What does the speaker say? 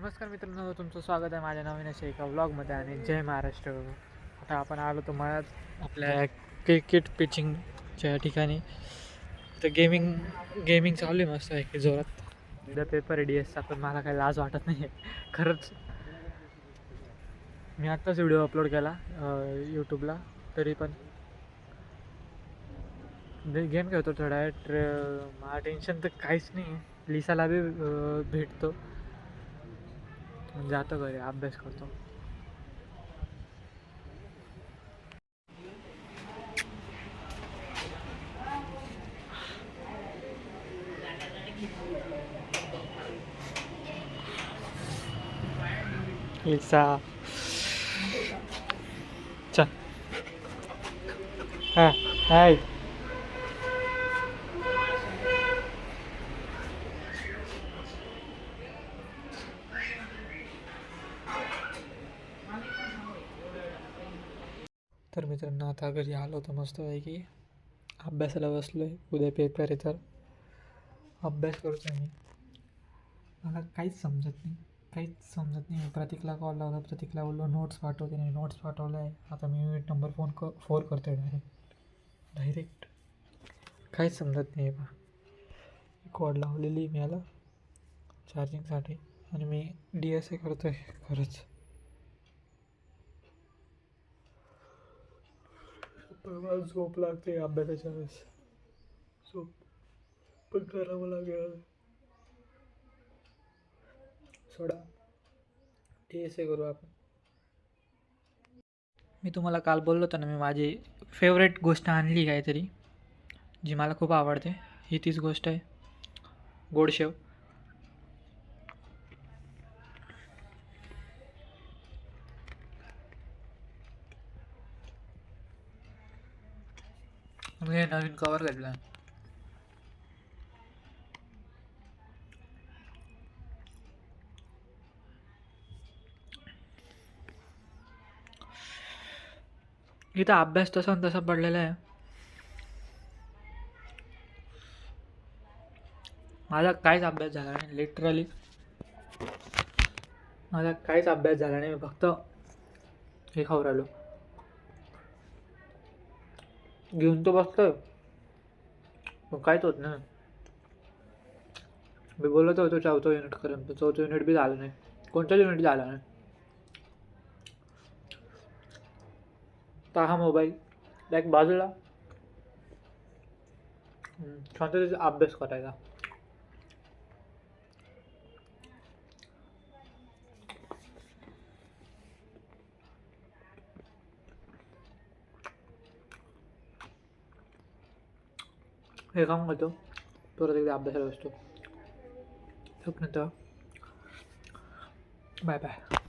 नमस्कार मित्रांनो, तुमचं स्वागत आहे माझ्या नवीन अशा एका व्लॉगमध्ये आणि जय महाराष्ट्र. आता आपण आलो तर मळ्यात आपल्या क्रिकेट पिचिंगच्या ठिकाणी. तर गेमिंग चालू आहे मस्त आहे की जोरात. उद्या पेपर आहे DS चा, पण मला काही लाज वाटत नाही आहे खरंच. मी आत्ताच व्हिडिओ अपलोड केला यूट्यूबला, तरी पण गेम खेळतो थोडा मला टेन्शन तर काहीच नाही आहे. लिसाला बी भेटतो, जातो घरी अभ्यास करतो. लिसा चल. हां हाय. तर मित्रांनो, आता घरी आलो तर मस्त आहे की अभ्यासाला बसलो आहे. उद्या पेपर आहे तर अभ्यास करतो आहे मी. मला काहीच समजत नाही. प्रतीकला कॉल लावला, प्रतीकला बोललो नोट्स पाठवते, नाही नोट्स पाठवलं आहे. आता मी युनिट नंबर 4 करतो आहे डायरेक्ट काहीच समजत नाही आहे बा. कॉड लावलेली मी याला चार्जिंगसाठी आणि मी DSA करतो आहे खरंच. मला झोप लागते अभ्यासाच्या वेळेस, झोप पण करावं लागेल. सोडा, DSA करू आपण. मी तुम्हाला काल बोललो होतं ना, मी माझी फेवरेट गोष्ट आणली काहीतरी जी मला खूप आवडते. ही तीच गोष्ट आहे, गोडशेव. मी हे नवीन कवर घेतलं. इथं अभ्यास तसा तसा पडलेला आहे. माझा काहीच अभ्यास झाला नाही, लिटरली माझा काहीच अभ्यास झाला नाही. मी फक्त हे खाऊ राहिलो, घेऊन तो बसतोय मग काहीच होत नाही. मी बोलत होतो 4थं युनिट करेन, पण 4थं युनिट बी झालं नाही. कोणत्याच युनिट झाला नाही. पहा मोबाईल एक बाजूला, शांततेचा अभ्यास करायचा. हे काम करतो, परत एकदा अभ्यासाला बसतो. Bye bye.